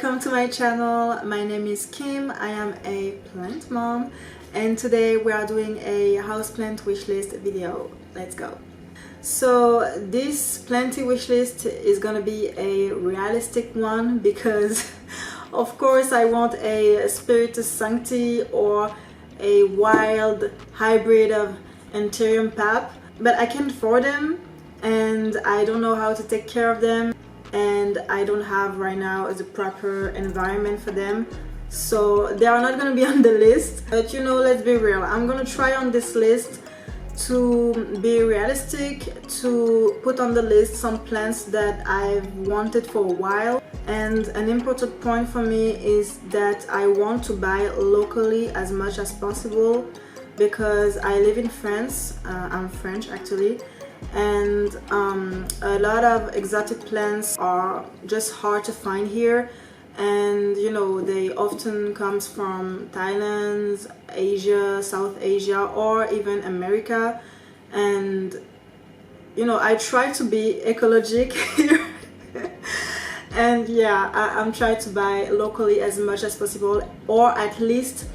welcome to my channel. My name is Kim. I am a plant mom and today we are doing a houseplant wishlist video. Let's go. So this planty wishlist is gonna be a realistic one because of course I want a Spiritus Sancti or a wild hybrid of Anthurium pap, but I can't afford them and I don't know how to take care of them, and I don't have right now the proper environment for them, so they are not going to be on the list. But you know, let's be real, I'm going to try on this list to be realistic, to put on the list some plants that I've wanted for a while. And an important point for me is that I want to buy locally as much as possible because I live in France. I'm French actually, and a lot of exotic plants are just hard to find here, and you know, they often comes from Thailand, Asia, South Asia, or even America. And you know, I try to be ecologic here and yeah, I'm trying to buy locally as much as possible, or at least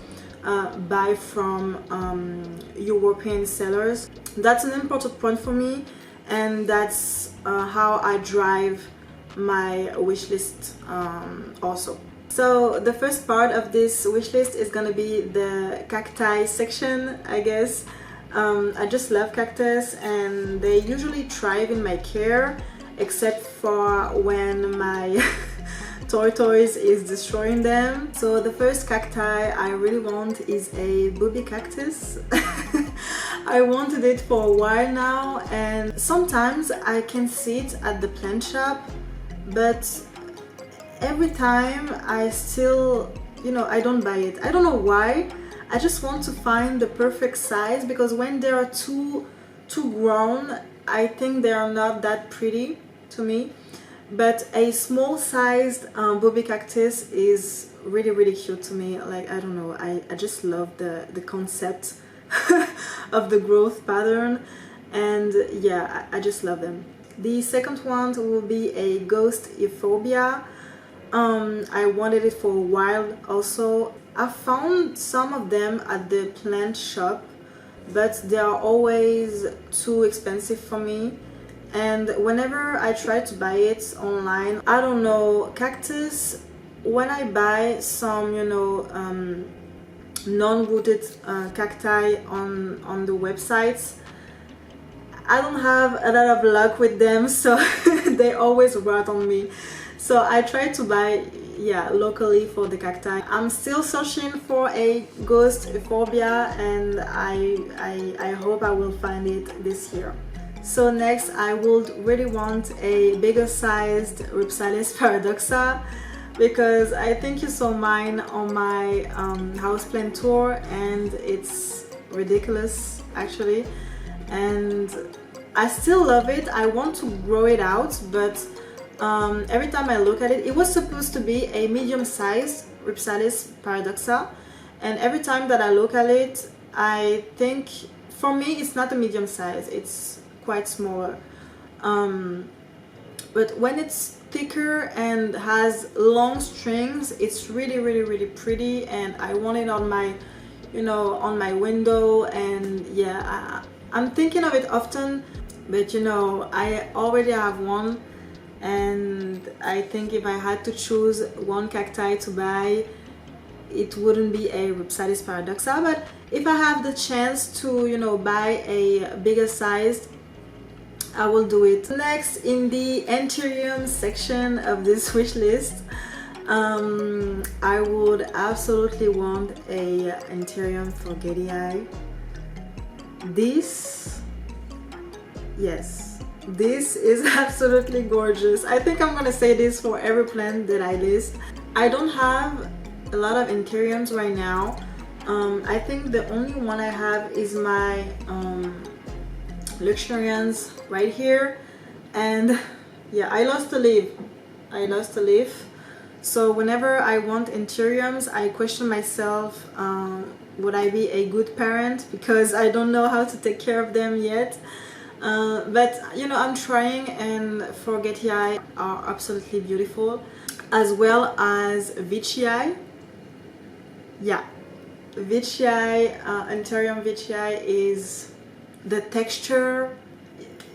buy from European sellers. That's an important point for me, and that's how I drive my wish list also. So the first part of this wish list is gonna be the cacti section, I guess. I just love cactus and they usually thrive in my care, except for when my tortoise is destroying them. So the first cacti I really want is a booby cactus. I wanted it for a while now, and sometimes I can see it at the plant shop, but every time I still, you know, I don't buy it. I don't know why. I just want to find the perfect size, because when they are too grown, I think they are not that pretty to me. But a small sized booby cactus is really cute to me. Like, I don't know, I just love the concept of the growth pattern, and yeah, I just love them. The second one will be a ghost euphorbia. I wanted it for a while also. I found some of them at the plant shop, but they are always too expensive for me. And whenever I try to buy it online, I don't know, cactus, when I buy some, you know, non-rooted cacti on the websites, I don't have a lot of luck with them, so they always rot on me. So I try to buy, yeah, locally for the cacti. I'm still searching for a ghost euphorbia, and I hope I will find it this year. So next, I would really want a bigger sized Rhipsalis paradoxa, because I think you saw mine on my houseplant tour and it's ridiculous actually, and I still love it. I want to grow it out, but every time I look at it, it was supposed to be a medium-sized Rhipsalis paradoxa, and every time that I look at it, I think for me it's not a medium size, it's quite smaller. But when it's thicker and has long strings, it's really pretty, and I want it on my, you know, on my window. And yeah, I'm thinking of it often, but you know, I already have one, and I think if I had to choose one cacti to buy, it wouldn't be a Rhipsalis paradoxa. But if I have the chance to, you know, buy a bigger size, I will do it. Next, in the Anthurium section of this wish list, I would absolutely want a Anthurium forgetii. This, yes, this is absolutely gorgeous. I think I'm gonna say this for every plant that I list. I don't have a lot of Anthuriums right now. I think the only one I have is my Luxurians right here, and yeah, I lost a leaf. So whenever I want Anthuriums, I question myself, would I be a good parent, because I don't know how to take care of them yet. But you know, I'm trying, and forgetii are absolutely beautiful. as well as Veitchii. Yeah, Veitchii, Anthurium Veitchii is the texture,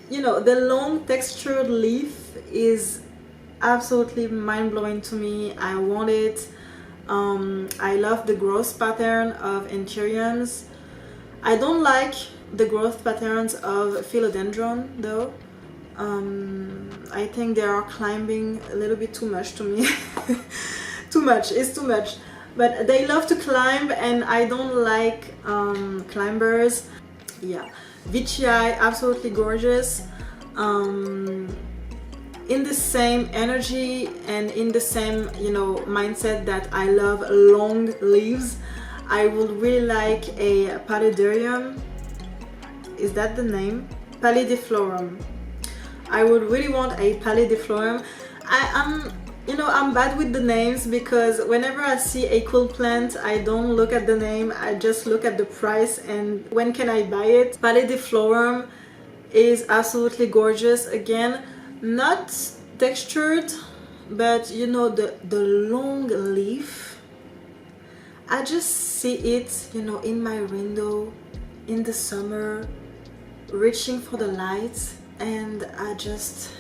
you know, the long textured leaf is absolutely mind-blowing to me. I want it. I love the growth pattern of Anthuriums. I don't like the growth patterns of Philodendron though. I think they are climbing a little bit too much to me. Too much, it's too much. But they love to climb and I don't like climbers. Yeah, Veitchii, absolutely gorgeous. In the same energy and in the same, you know, mindset that I love long leaves, I would really like a Platycerium. Is that the name? Pallidiflorum. I would really want a Pallidiflorum. I'm bad with the names because whenever I see a cool plant, I don't look at the name, I just look at the price and when can I buy it. Pallidiflorum is absolutely gorgeous. Again, not textured, but you know, the long leaf, I just see it, you know, in my window in the summer, reaching for the light, and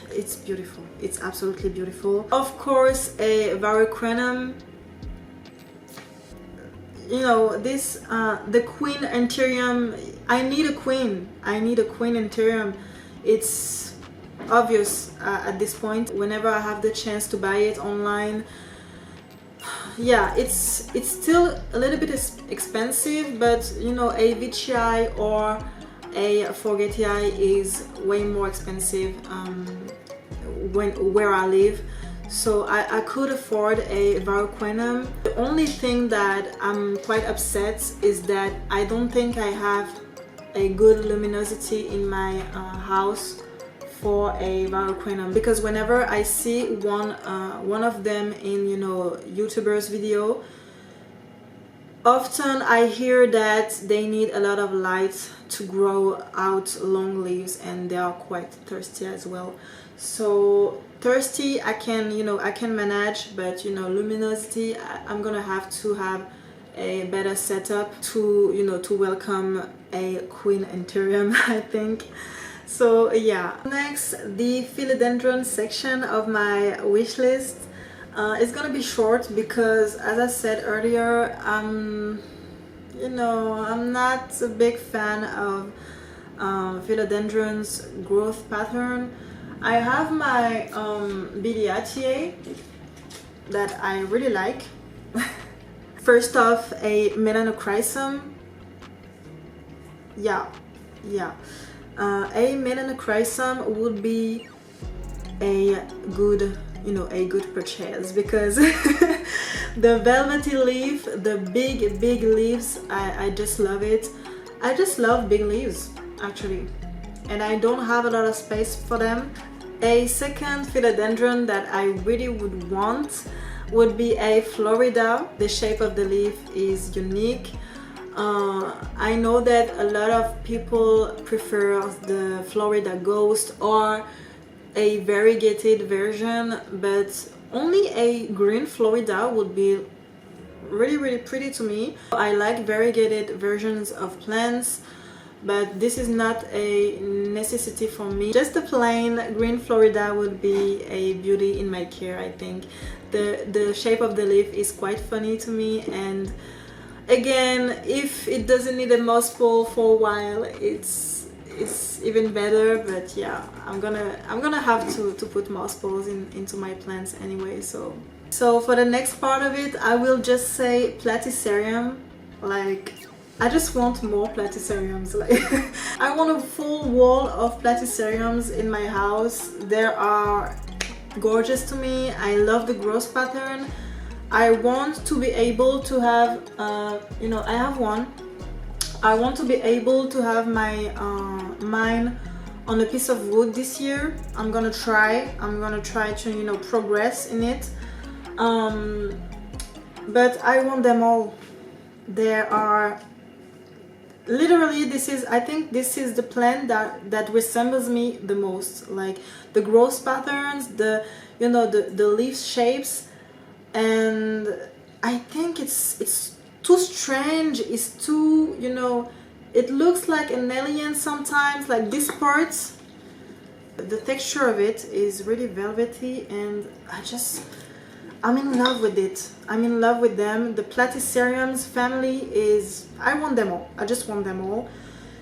it's beautiful. It's absolutely beautiful. Of course, a varieties. You know, this the queen Anthurium. I need a queen Anthurium. It's obvious at this point. Whenever I have the chance to buy it online, yeah, it's still a little bit expensive, but you know, a Veitchii or a Forgetii is way more expensive where I live, so I could afford a varieties. The only thing that I'm quite upset is that I don't think I have a good luminosity in my house for a varieties, because whenever I see one of them in, you know, YouTubers video, often I hear that they need a lot of light to grow out long leaves, and they are quite thirsty as well. So thirsty I can manage, but you know, luminosity, I'm gonna have to have a better setup to, you know, to welcome a queen Anthurium, I think. So yeah, next, the Philodendron section of my wish list. It's gonna be short because, as I said earlier, you know, I'm not a big fan of Philodendron's growth pattern. I have my Biliaceae that I really like. First off, a Melanochrysum. Yeah. A Melanochrysum would be a good, you know, a good purchase, because the velvety leaf, the big leaves, I just love it. I just love big leaves actually, and I don't have a lot of space for them. A second Philodendron that I really would want would be a Florida. The shape of the leaf is unique. I know that a lot of people prefer the Florida Ghost or a variegated version, but only a green Florida would be really pretty to me. I like variegated versions of plants, but this is not a necessity for me. Just a plain green Florida would be a beauty in my care, I think. The shape of the leaf is quite funny to me, and again, if it doesn't need a moss pole for a while, it's even better. But yeah, I'm gonna have to put moss poles into my plants anyway. So for the next part of it, I will just say Platycerium. Like, I just want more Platyceriums. Like, I want a full wall of Platyceriums in my house. They are gorgeous to me. I love the growth pattern. I want to be able to have, you know, I have one. I want to be able to have my mine on a piece of wood this year. I'm gonna try to, you know, progress in it. But I want them all. There are literally, I think this is the plant that resembles me the most. Like the growth patterns, the, you know, the leaf shapes. and I think it's too strange. It's too, you know, it looks like an alien sometimes. Like this part, the texture of it is really velvety, and I'm in love with it. I'm in love with them. The Platycerium's family is, I want them all. I just want them all.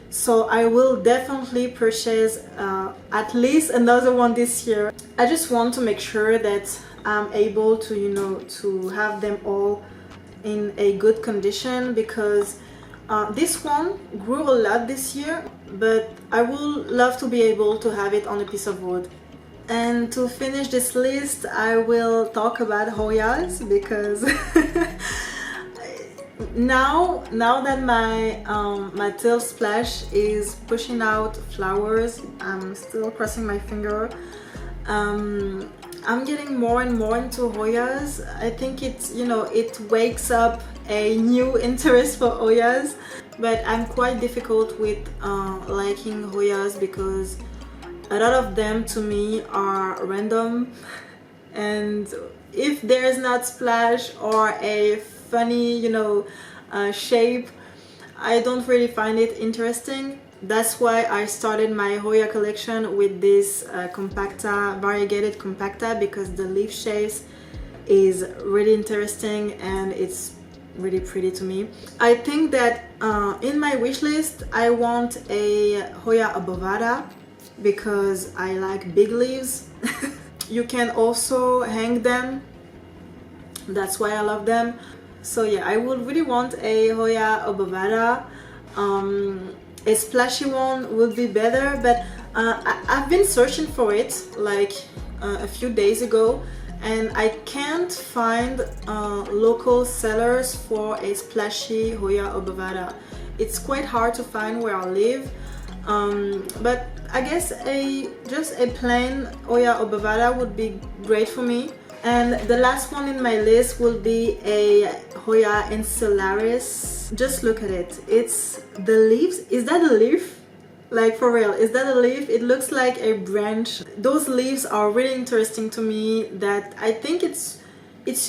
So I will definitely purchase at least another one this year. I just want to make sure that I'm able to, you know, to have them all in a good condition, because this one grew a lot this year, but I would love to be able to have it on a piece of wood. And to finish this list, I will talk about Hoyas, because now that my tail splash is pushing out flowers, I'm still crossing my finger. I'm getting more and more into Hoyas. I think it's, you know, it wakes up a new interest for Hoyas, but I'm quite difficult with liking Hoyas, because a lot of them to me are random, and if there's not splash or a funny, you know, shape, I don't really find it interesting. That's why I started my Hoya collection with this compacta, variegated compacta, because the leaf shapes is really interesting and it's really pretty to me. I think that in my wish list I want a Hoya obovata, because I like big leaves. You can also hang them, that's why I love them. So yeah, I would really want a Hoya obovata. A splashy one would be better, but I've been searching for it like a few days ago, and I can't find local sellers for a splashy Hoya obovata. It's quite hard to find where I live, but I guess just a plain Hoya obovata would be great for me. And the last one in my list will be a Hoya insularis. Just look at it. It's the leaves. Is that a leaf? Like, for real, is that a leaf? It looks like a branch. Those leaves are really interesting to me, that I think it's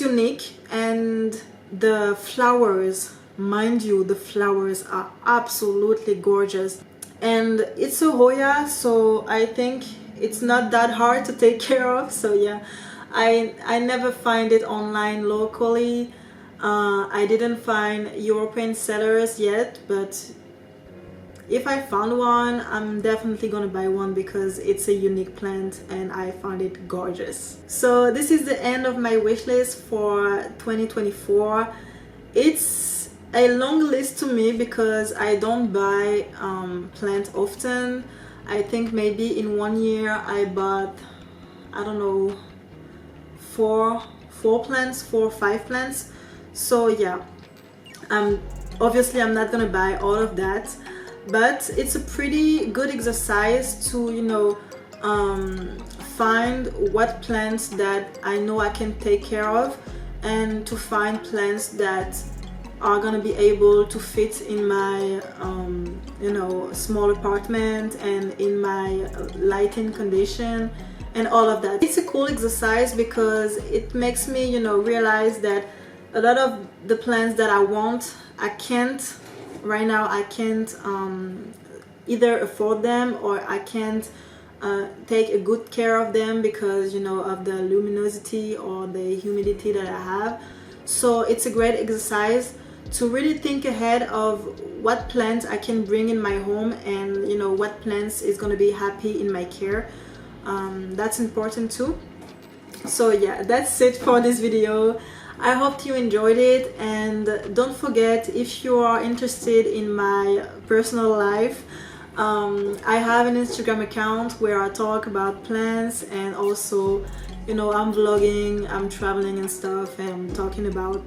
unique. And the flowers, mind you, the flowers are absolutely gorgeous. And it's a Hoya, so I think it's not that hard to take care of. So yeah, I never find it online locally. I didn't find European sellers yet, but if I found one, I'm definitely gonna buy one, because it's a unique plant and I find it gorgeous. So this is the end of my wish list for 2024. It's a long list to me, because I don't buy plants often. I think maybe in 1 year I bought, I don't know, four or five plants. So yeah, obviously I'm not gonna buy all of that, but it's a pretty good exercise to, you know, find what plants that I know I can take care of, and to find plants that are gonna be able to fit in my you know, small apartment and in my lighting condition and all of that. It's a cool exercise, because it makes me, you know, realize that a lot of the plants that I want, I can't right now. I can't either afford them, or I can't take a good care of them, because, you know, of the luminosity or the humidity that I have. So it's a great exercise to really think ahead of what plants I can bring in my home, and, you know, what plants is going to be happy in my care. That's important too. So yeah, that's it for this video. I hope you enjoyed it, and don't forget, if you are interested in my personal life, I have an Instagram account where I talk about plants, and also, you know, I'm vlogging, I'm traveling and stuff, and I'm talking about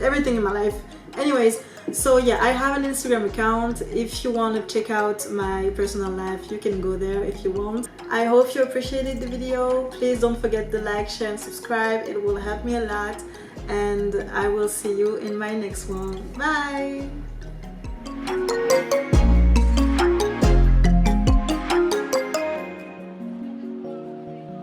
everything in my life. Anyways, so yeah, I have an Instagram account. If you want to check out my personal life, you can go there if you want. I hope you appreciated the video. Please don't forget to like, share and subscribe. It will help me a lot, and I will see you in my next one. Bye!